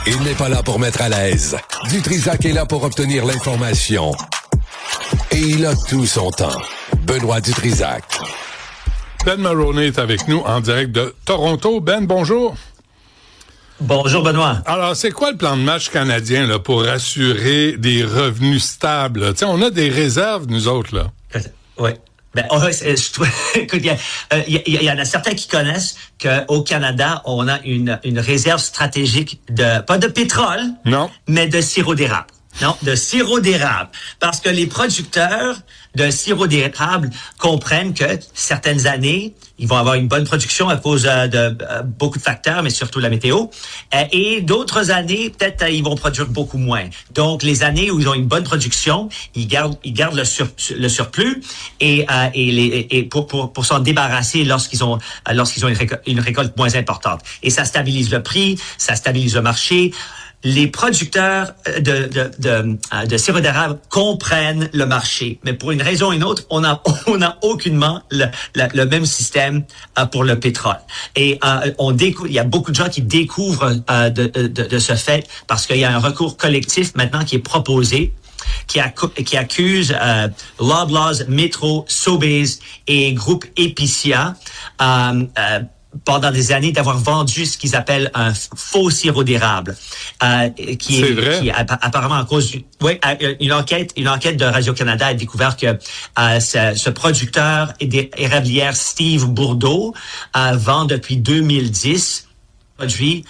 Il n'est pas là pour mettre à l'aise. Dutrisac est là pour obtenir l'information. Et il a tout son temps. Benoît Dutrisac. Ben Mulroney est avec nous en direct de Toronto. Ben, bonjour. Bonjour, Benoît. Alors, c'est quoi le plan de match canadien là, pour assurer des revenus stables? T'sais, on a des réserves, nous autres, là. Oui. Ben, écoute, il y en a certains qui connaissent qu'au Canada, on a une réserve stratégique pas de pétrole, non, mais de sirop d'érable. Non, de sirop d'érable. Parce que les producteurs de sirop d'érable comprennent que certaines années, ils vont avoir une bonne production à cause de beaucoup de facteurs, mais surtout la météo. Et d'autres années, peut-être, ils vont produire beaucoup moins. Donc, les années où ils ont une bonne production, ils gardent le surplus et pour s'en débarrasser lorsqu'ils ont une récolte moins importante. Et ça stabilise le prix, ça stabilise le marché. Les producteurs de sirop d'érable comprennent le marché, mais pour une raison ou une autre, on a aucunement le même système pour le pétrole. Et il y a beaucoup de gens qui découvrent de ce fait parce qu'il y a un recours collectif maintenant qui est proposé, qui accuse Loblaws, Metro, Sobeys et Groupe Epicia pendant des années d'avoir vendu ce qu'ils appellent un faux sirop d'érable, qui apparemment à cause une enquête de Radio-Canada a découvert que ce producteur érablière Steve Bourdeau vend depuis 2010 produit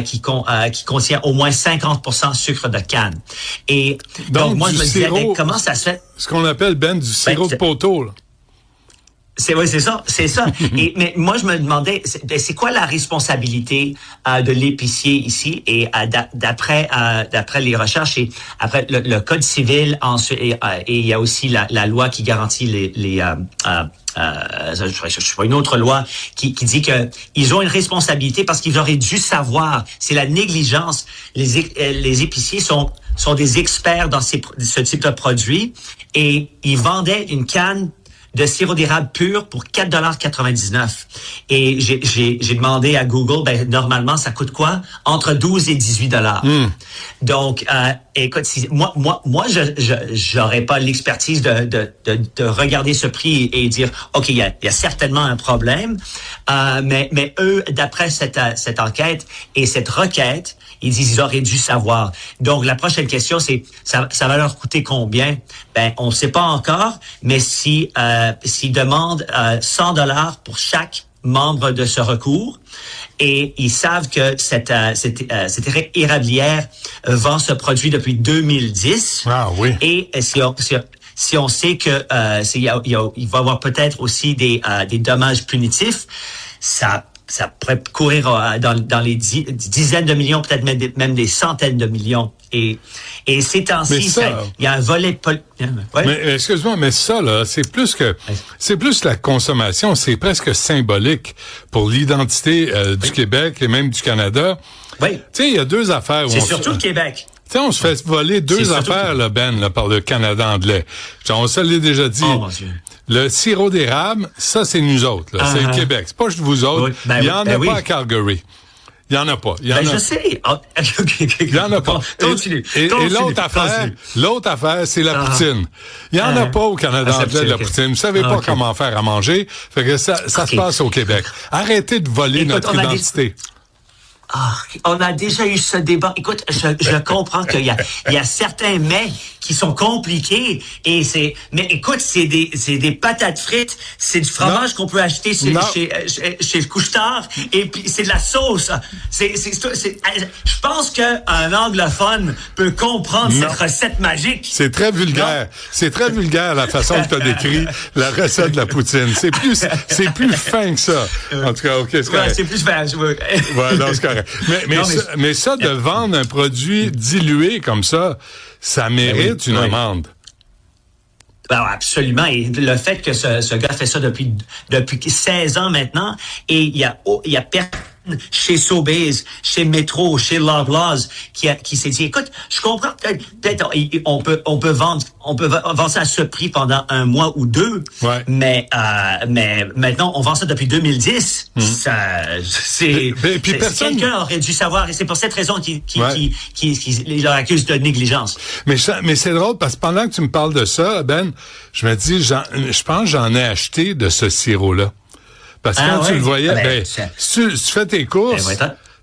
qui contient au moins 50% sucre de canne. Et donc moi je me disais comment ça se fait? Ce qu'on appelle du sirop de poteau, là. C'est ça. Mais moi, je me demandais, c'est quoi la responsabilité de l'épicier ici? Et d'après les recherches et après le code civil, et il y a aussi la loi qui garantit je vois une autre loi qui dit que ils ont une responsabilité parce qu'ils auraient dû savoir. C'est la négligence. Les épiciers sont des experts dans ce type de produit et ils vendaient une canne de sirop d'érable pur pour 4,99 $. Et j'ai demandé à Google, normalement, ça coûte quoi? Entre 12 et 18 $. Donc, écoute, moi, j'aurais pas l'expertise de regarder ce prix et dire, OK, il y a certainement un problème. Mais eux, d'après cette enquête et cette requête, ils disent ils auraient dû savoir. Donc, la prochaine question, c'est ça va leur coûter combien? On ne sait pas encore, mais s'ils demandent 100 $ pour chaque membre de ce recours, et ils savent que cette érablière vend ce produit depuis 2010. Ah oui. Et si on sait que il va y avoir peut-être aussi des dommages punitifs, ça pourrait courir dans les dizaines de millions, peut-être même des centaines de millions. Et ces temps-ci, il y a un volet ouais. Mais excuse-moi, mais ça là, c'est plus la consommation, c'est presque symbolique pour l'identité du Québec et même du Canada. Oui. Tu sais, il y a deux affaires. C'est surtout le Québec. Tu sais, on se fait voler deux affaires, là, par le Canada anglais. On se l'est déjà dit. Oh, mon Dieu. Le sirop d'érable, ça, c'est nous autres, là. C'est le Québec. C'est pas juste vous autres. Oui, il y en a pas à Calgary. Il y en a pas. Je sais. Il y en a pas. Continue. Et l'autre affaire, c'est la poutine. Il y en a pas au Canada anglais de la poutine. Vous savez pas comment faire à manger. Fait que ça se passe au Québec. Arrêtez de voler notre identité. On a déjà eu ce débat. Écoute, je comprends qu'il y a certains mets qui sont compliqués mais écoute, c'est des patates frites, c'est du fromage qu'on peut acheter chez le couche-tard et puis c'est de la sauce. Je pense qu'un anglophone peut comprendre cette recette magique. C'est très vulgaire. C'est très vulgaire la façon que tu as décrit la recette de la poutine. C'est plus fin que ça. En tout cas, OK, c'est correct. Ouais, c'est plus fin. Ouais, non, c'est correct. Mais ça, de vendre un produit dilué comme ça mérite une amende. Absolument. Et le fait que ce gars fait ça depuis 16 ans maintenant, et il y a personne chez Sobeys, chez Metro, chez Loblaws, qui s'est dit, écoute, je comprends, peut-être on peut vendre ça à ce prix pendant un mois ou deux, ouais. mais maintenant, on vend ça depuis 2010. Quelqu'un aurait dû savoir, et c'est pour cette raison qu'il leur accuse de négligence. Mais c'est drôle, parce que pendant que tu me parles de ça, Ben, je me dis, je pense que j'en ai acheté de ce sirop-là. Parce que quand tu le voyais, si tu fais tes courses,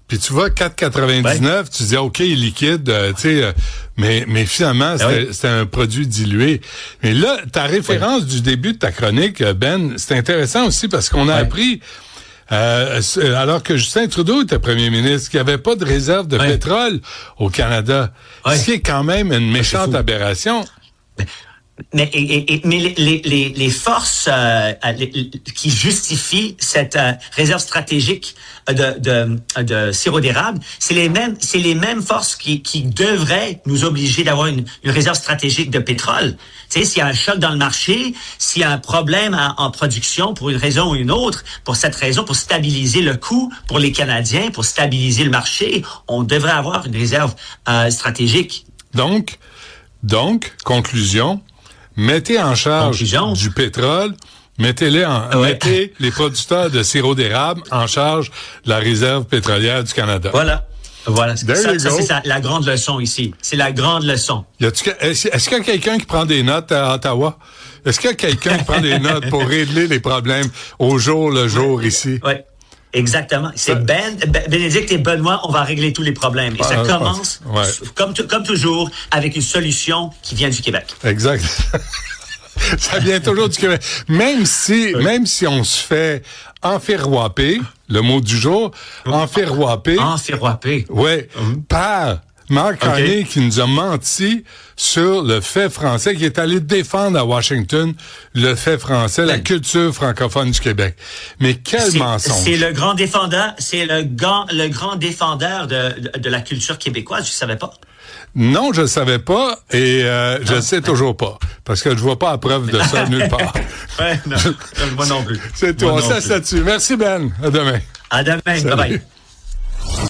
puis tu vois 4,99, tu dis, OK, il est liquide, mais finalement, c'était un produit dilué. Mais là, ta référence du début de ta chronique, Ben, c'est intéressant aussi parce qu'on a appris, alors que Justin Trudeau était premier ministre, qu'il n'y avait pas de réserve de pétrole au Canada. Ce qui est quand même une méchante aberration. Mais les forces qui justifient cette réserve stratégique de sirop d'érable, c'est les mêmes forces qui devraient nous obliger d'avoir une réserve stratégique de pétrole. Tu sais, s'il y a un choc dans le marché, s'il y a un problème en production pour une raison ou une autre, pour cette raison, pour stabiliser le coût pour les Canadiens, pour stabiliser le marché, on devrait avoir une réserve stratégique. Donc, conclusion. Mettez en charge du pétrole, mettez les producteurs de sirop d'érable en charge de la réserve pétrolière du Canada. Voilà. C'est la grande leçon ici. C'est la grande leçon. Est-ce qu'il y a quelqu'un qui prend des notes à Ottawa? Est-ce qu'il y a quelqu'un qui prend des notes pour régler les problèmes au jour le jour ici? Oui. Exactement. C'est Bénédicte et Benoît, on va régler tous les problèmes. Et ça commence, comme toujours, avec une solution qui vient du Québec. Exact. Ça vient toujours du Québec. Même si on se fait enferroiper, le mot du jour, enferroiper. Ouais. Par Mark Carney qui nous a menti sur le fait français, qui est allé défendre à Washington le fait français, la culture francophone du Québec. Mais quel mensonge! C'est le grand défendeur, de la culture québécoise, je savais pas. Non, je le savais pas et je le sais toujours pas parce que je vois pas la preuve de ça nulle part. Moi non plus. C'est tout. On se laisse là-dessus. Merci Ben. À demain. À demain. Bye bye.